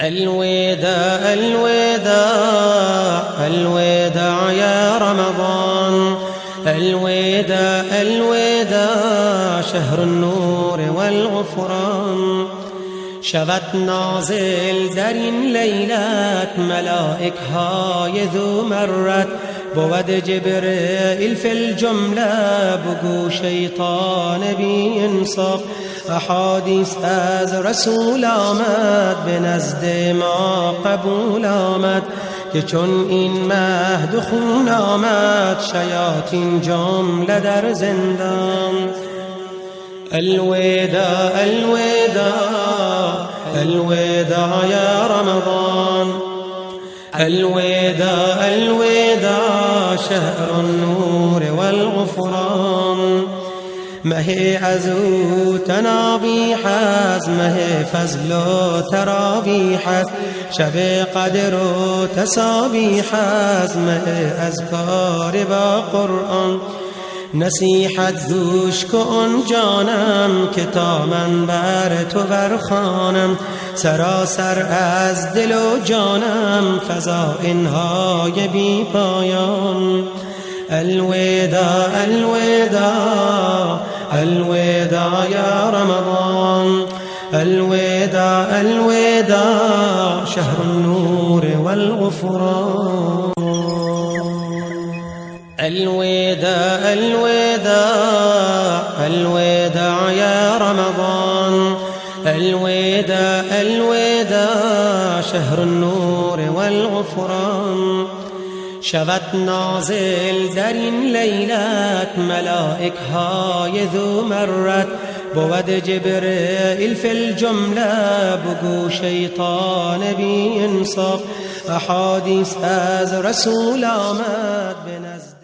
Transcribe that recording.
الوداع الوداع الوداع يا رمضان، الوداع الوداع شهر النور والغفران. شود نازل در این لیلت ملائک های ذو مرت، بود جبرئیل فی الجمله بگو شیطان بی انصاف. احادیث از رسول آمد به نزد ما قبول آمد، که چون این مهد خون آمد شیاطین جمله در زندان. الوداع الوداع الوداع یا رمضان، الوداع الوداع شهر النور والغفران. مه از او تنابیح است، مه فضل و تراویح است، شب قدر و تسابیح است، مه اذکار با قرآن. نصیحت گوش کن جانم که تا من بر تو برخوانم، سراسر از دل و جانم فضائل‌های بی پایان. الوداع الوداع الوداع یا رمضان، الوداع الوداع شهر النور والغفران. الوداع الوداع الوداع يا رمضان، الوداع الوداع شهر النور والغفران. شود نازل در این لیلت ملائک های ذو مرت، بود جبرئیل فی الجمله بگو شیطان بی انصاف. احادیث از رسول آمد به نزد